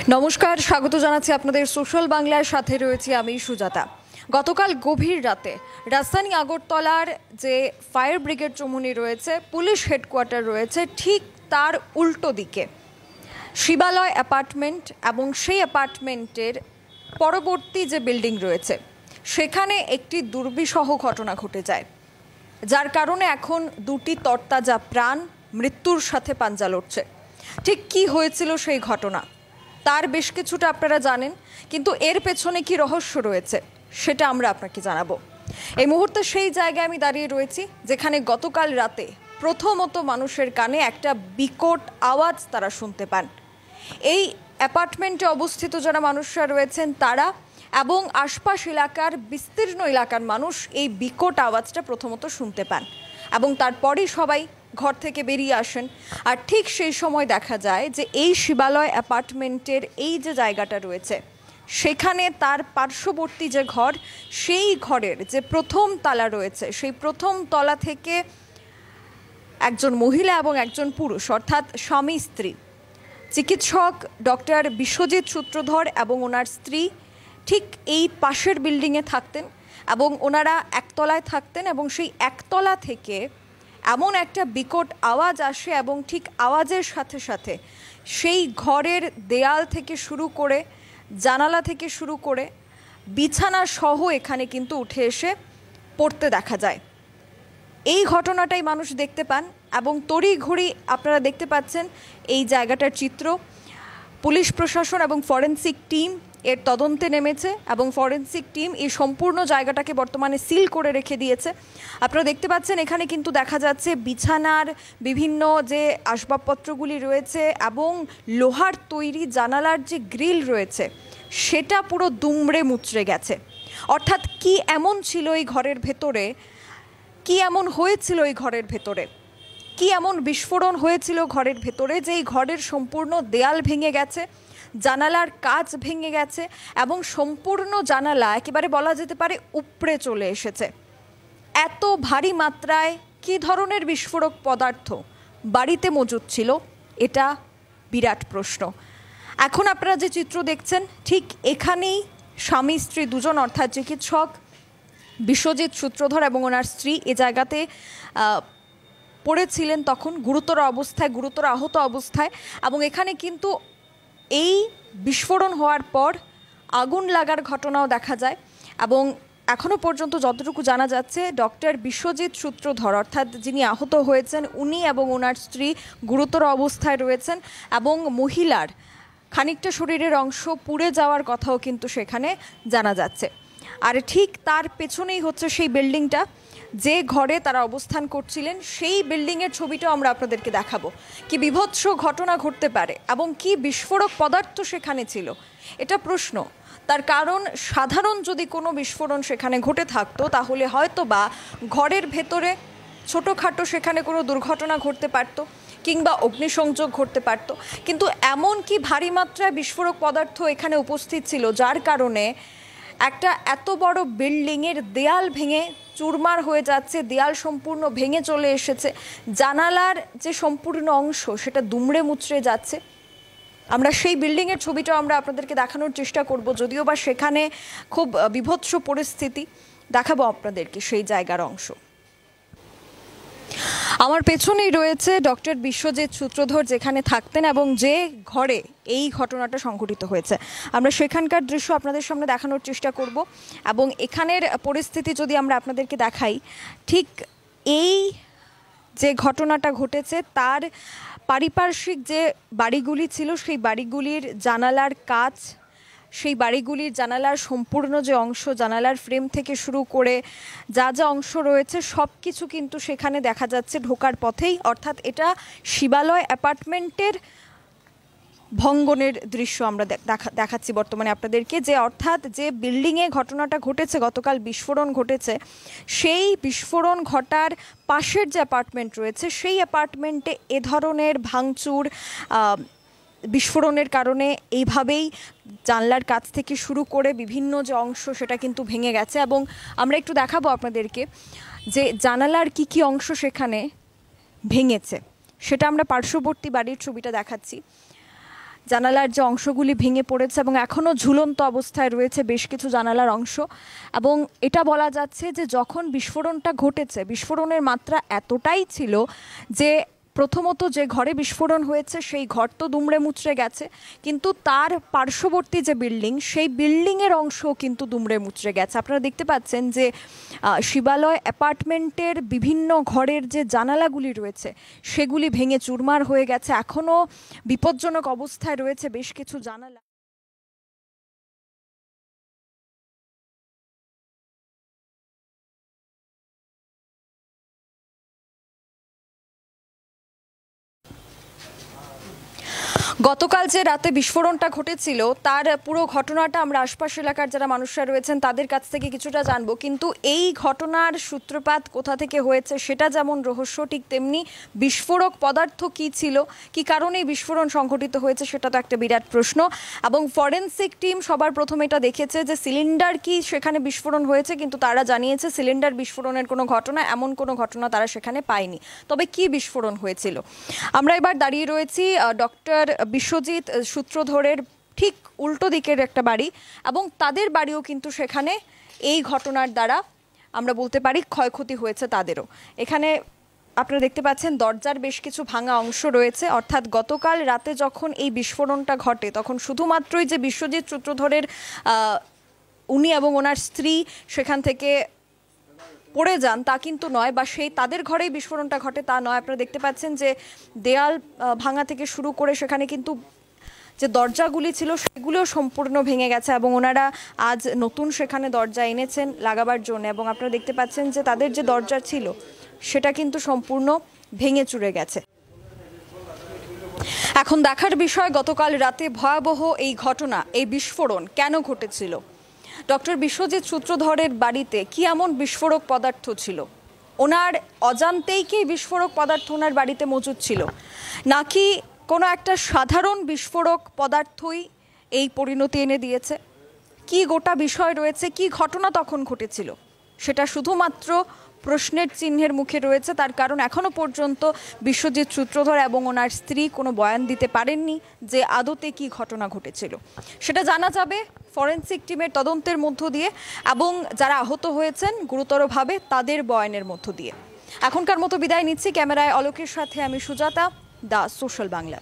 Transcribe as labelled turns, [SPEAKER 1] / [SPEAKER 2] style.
[SPEAKER 1] নমস্কার, স্বাগত জানাচ্ছি আপনাদের সোশ্যাল বাংলার সাথে রয়েছি আমি সুজাতা। গতকাল গভীর রাতে রাজধানী আগরতলার যে ফায়ার ব্রিগেড চৌমুহনী রয়েছে, পুলিশ হেডকোয়ার্টার রয়েছে, ঠিক তার উল্টো দিকে শিবালয় অ্যাপার্টমেন্ট এবং সেই অ্যাপার্টমেন্টের পরবর্তী যে বিল্ডিং রয়েছে সেখানে একটি দুর্বিষহ ঘটনা ঘটে যায়, যার কারণে এখন দুটি তরতাজা প্রাণ মৃত্যুর সাথে পাঞ্জা লড়ছে। ঠিক কী হয়েছিল সেই ঘটনা তার বেশ কিছুটা আপনারা জানেন, কিন্তু এর পেছনে কি রহস্য রয়েছে সেটা আমরা আপনাকে জানাবো। এই মুহূর্তে সেই জায়গায় আমি দাঁড়িয়ে রয়েছি যেখানে গতকাল রাতে প্রথমত মানুষের কানে একটা বিকট আওয়াজ তারা শুনতে পান। এই অ্যাপার্টমেন্টে অবস্থিত যারা মানুষরা রয়েছেন তারা এবং আশপাশ এলাকার বিস্তীর্ণ এলাকার মানুষ এই বিকট আওয়াজটা প্রথমত শুনতে পান এবং তারপরেই সবাই ঘর থেকে বেরিয়ে আসেন। আর ঠিক সেই সময় দেখা যায় যে এই শিবালয় অ্যাপার্টমেন্টের এই যে জায়গাটা রয়েছে সেখানে তার পার্শ্ববর্তী যে ঘর, সেই ঘরের যে প্রথম তলা রয়েছে সেই প্রথম তলা থেকে একজন মহিলা এবং একজন পুরুষ অর্থাৎ স্বামী স্ত্রী, চিকিৎসক ডক্টর বিশ্বজিৎ সূত্রধর এবং ওনার স্ত্রী ঠিক এই পাশের বিল্ডিংয়ে থাকতেন এবং ওনারা একতলায় থাকতেন এবং সেই একতলা থেকে এমন একটা বিকট আওয়াজ আসে এবং ঠিক আওয়াজের সাথে সাথে সেই ঘরের দেয়াল থেকে শুরু করে জানালা থেকে শুরু করে বিছানা সহ এখানে কিন্তু উঠে এসে পড়তে দেখা যায়। এই ঘটনাটাই মানুষ দেখতে পান এবং তড়িঘড়ি আপনারা দেখতে পাচ্ছেন এই জায়গাটার চিত্র। পুলিশ প্রশাসন এবং ফরেন্সিক টিম এর তদন্তে নেমেছে এবং ফরেন্সিক টিম এই সম্পূর্ণ জায়গাটাকে বর্তমানে সিল করে রেখে দিয়েছে। আপনারা দেখতে পাচ্ছেন এখানে কিন্তু দেখা যাচ্ছে বিছানার বিভিন্ন যে আসবাবপত্রগুলি রয়েছে এবং লোহার তৈরি জানালার যে গ্রিল রয়েছে সেটা পুরো দুমড়ে মুচড়ে গেছে। অর্থাৎ কি এমন ছিল এই ঘরের ভেতরে, কি এমন হয়েছিল এই ঘরের ভেতরে, কি এমন বিস্ফোরণ হয়েছিল ঘরের ভেতরে যে এই ঘরের সম্পূর্ণ দেয়াল ভেঙে গেছে, জানালার কাচ ভেঙে গেছে এবং সম্পূর্ণ জানালা একেবারে বলা যেতে পারে উপড়ে চলে এসেছে। এত ভারী মাত্রায় কী ধরনের বিস্ফোরক পদার্থ বাড়িতে মজুদ ছিল, এটা বিরাট প্রশ্ন। এখন আপনারা যে চিত্র দেখছেন ঠিক এখানেই স্বামী স্ত্রী দুজন অর্থাৎ চিকিৎসক বিশ্বজিৎ সূত্রধর এবং ওনার স্ত্রী এ জায়গাতে পড়েছিলেন তখন গুরুতর অবস্থায়, গুরুতর আহত অবস্থায়। এবং এখানে কিন্তু এই বিস্ফোরণ হওয়ার পর আগুন লাগার ঘটনাও দেখা যায় এবং এখনও পর্যন্ত যতটুকু জানা যাচ্ছে ডক্টর বিশ্বজিৎ সূত্রধর অর্থাৎ যিনি আহত হয়েছেন উনি এবং ওনার স্ত্রী গুরুতর অবস্থায় রয়েছেন এবং মহিলার খানিকটা শরীরের অংশ পুড়ে যাওয়ার কথাও কিন্তু সেখানে জানা যাচ্ছে। আর ঠিক তার পেছনেই হচ্ছে সেই বিল্ডিংটা যে ঘরে তারা অবস্থান করছিলেন, সেই বিল্ডিংয়ের ছবিটাও আমরা আপনাদেরকে দেখাবো। কি বিভৎস ঘটনা ঘটতে পারে এবং কি বিস্ফোরক পদার্থ সেখানে ছিল, এটা প্রশ্ন। তার কারণ সাধারণ যদি কোনো বিস্ফোরণ সেখানে ঘটে থাকতো তাহলে হয়তো বা ঘরের ভেতরে ছোটোখাটো সেখানে কোনো দুর্ঘটনা ঘটতে পারতো কিংবা অগ্নিসংযোগ ঘটতে পারতো, কিন্তু এমন কি ভারী মাত্রায় বিস্ফোরক পদার্থ এখানে উপস্থিত ছিল যার কারণে একটা এত বড় বিল্ডিংয়ের দেয়াল ভেঙে চুরমার হয়ে যাচ্ছে, দেয়াল সম্পূর্ণ ভেঙে চলে এসেছে, জানালার যে সম্পূর্ণ অংশ সেটা দুমড়ে মুচড়ে যাচ্ছে। আমরা সেই বিল্ডিংয়ের ছবিটাও আমরা আপনাদেরকে দেখানোর চেষ্টা করব, যদিও বা সেখানে খুব বিভৎস পরিস্থিতি, দেখাবো আপনাদেরকে সেই জায়গার অংশ। আমার পেছনেই রয়েছে ডক্টর বিশ্বজিৎ সূত্রধর যেখানে থাকতেন এবং যে ঘরে এই ঘটনাটা সংঘটিত হয়েছে। আমরা সেখানকার দৃশ্য আপনাদের সামনে দেখানোর চেষ্টা করব এবং এখানের পরিস্থিতি যদি আমরা আপনাদেরকে দেখাই, ঠিক এই যে ঘটনাটা ঘটেছে তার পারিপার্শ্বিক যে বাড়িগুলি ছিল সেই বাড়িগুলির জানালার কাচ, সেই বাড়িগুলির জানালার সম্পূর্ণ যে অংশ, জানালার ফ্রেম থেকে শুরু করে যা যা অংশ রয়েছে সব কিছু কিন্তু সেখানে দেখা যাচ্ছে ঢোকার পথেই। অর্থাৎ এটা শিবালয় অ্যাপার্টমেন্টের ভঙ্গনের দৃশ্য আমরা দেখাচ্ছি বর্তমানে আপনাদেরকে, যে অর্থাৎ যে বিল্ডিংয়ে ঘটনাটা ঘটেছে, গতকাল বিস্ফোরণ ঘটেছে, সেই বিস্ফোরণ ঘটার পাশের যে অ্যাপার্টমেন্ট রয়েছে সেই অ্যাপার্টমেন্টে এ ধরনের ভাঙচুর বিস্ফোরণের কারণে এইভাবেই জানলার কাছ থেকে শুরু করে বিভিন্ন যে অংশ সেটা কিন্তু ভেঙে গেছে। এবং আমরা একটু দেখাবো আপনাদেরকে যে জানালার কি কি অংশ সেখানে ভেঙেছে, সেটা আমরা পার্শ্ববর্তী বাড়ির ছবিটা দেখাচ্ছি। জানালার যে অংশগুলি ভেঙে পড়েছে এবং এখনও ঝুলন্ত অবস্থায় রয়েছে বেশ কিছু জানালার অংশ। এবং এটা বলা যাচ্ছে যে যখন বিস্ফোরণটা ঘটেছে, বিস্ফোরণের মাত্রা এতটাই ছিল যে প্রথমত যে ঘরে বিস্ফোরণ হয়েছে সেই ঘর তো দুমড়ে মুচড়ে গেছে, কিন্তু তার পার্শ্ববর্তী যে বিল্ডিং, সেই বিল্ডিংয়ের অংশও কিন্তু দুমড়ে মুচড়ে গেছে। আপনারা দেখতে পাচ্ছেন যে শিবালয় অ্যাপার্টমেন্টের বিভিন্ন ঘরের যে জানালাগুলি রয়েছে সেগুলি ভেঙে চুরমার হয়ে গেছে। এখনও বিপজ্জনক অবস্থায় রয়েছে বেশ কিছু জানালা। গতকাল যে রাতে বিস্ফোরণটা ঘটেছিল তার পুরো ঘটনাটা আমরা আশপাশ এলাকার যারা মানুষরা রয়েছেন তাদের কাছ থেকে কিছুটা জানবো, কিন্তু এই ঘটনার সূত্রপাত কোথা থেকে হয়েছে সেটা যেমন রহস্য, ঠিক তেমনি বিস্ফোরক পদার্থ কী ছিল, কী কারণে বিস্ফোরণ সংঘটিত হয়েছে সেটা তো একটা বিরাট প্রশ্ন। এবং ফরেনসিক টিম সবার প্রথমে এটা দেখেছে যে সিলিন্ডার কি সেখানে বিস্ফোরণ হয়েছে, কিন্তু তারা জানিয়েছে সিলিন্ডার বিস্ফোরণের কোনো ঘটনা, এমন কোনো ঘটনা তারা সেখানে পায়নি। তবে কি বিস্ফোরণ হয়েছিল? আমরা এবার দাঁড়িয়ে রয়েছি ডক্টর বিশ্বজিৎ সূত্রধরের ঠিক উল্টো দিকের একটা বাড়ি, এবং তাদের বাড়িও কিন্তু সেখানে এই ঘটনার দ্বারা আমরা বলতে পারি ক্ষয়ক্ষতি হয়েছে তাদেরও। এখানে আপনারা দেখতে পাচ্ছেন দরজার বেশ কিছু ভাঙা অংশ রয়েছে, অর্থাৎ গতকাল রাতে যখন এই বিস্ফোরণটা ঘটে তখন শুধুমাত্রই যে বিশ্বজিৎ সূত্রধরের উনি এবং ওনার স্ত্রী সেখান থেকে পড়ে যান তা কিন্তু নয়, বা সেই তাদের ঘরেই বিস্ফোরণটা ঘটে তা নয়। আপনারা দেখতে পাচ্ছেন যে দেয়াল ভাঙা থেকে শুরু করে সেখানে কিন্তু যে দরজাগুলি ছিল সেগুলোও সম্পূর্ণ ভেঙে গেছে, এবং ওনারা আজ নতুন সেখানে দরজা এনেছেন লাগাবার জন্য। এবং আপনারা দেখতে পাচ্ছেন যে তাদের যে দরজা ছিল সেটা কিন্তু সম্পূর্ণ ভেঙে চুরে গেছে। এখন দেখার বিষয় গতকাল রাতে ভয়াবহ এই ঘটনা, এই বিস্ফোরণ কেন ঘটেছিল। ডক্টর বিশ্বজিৎ সূত্রধরের বাড়িতে কি এমন বিস্ফোরক পদার্থ ছিল? ওনার অজান্তেই কি বিস্ফোরক পদার্থ ওনার বাড়িতে মজুদ ছিল, নাকি কোনো একটা সাধারণ বিস্ফোরক পদার্থই এই পরিণতি এনে দিয়েছে? কি গোটা বিষয় রয়েছে, কি ঘটনা তখন ঘটেছিল সেটা শুধুমাত্র প্রশ্নের চিহ্নের মুখে রয়েছে। তার কারণ এখনও পর্যন্ত বিশ্বজিৎ সূত্রধর এবং ওনার স্ত্রী কোনো বয়ান দিতে পারেননি যে আদতে কি ঘটনা ঘটেছিল। সেটা জানা যাবে ফরেনসিক টিমের তদন্তের মধ্য দিয়ে এবং যারা আহত হয়েছেন গুরুতরভাবে তাদের বয়ানের মধ্য দিয়ে। এখনকার মতো বিদায় নিচ্ছি। ক্যামেরায় অলোকের সাথে আমি সুজাতা, দা সোশ্যাল বাংলা।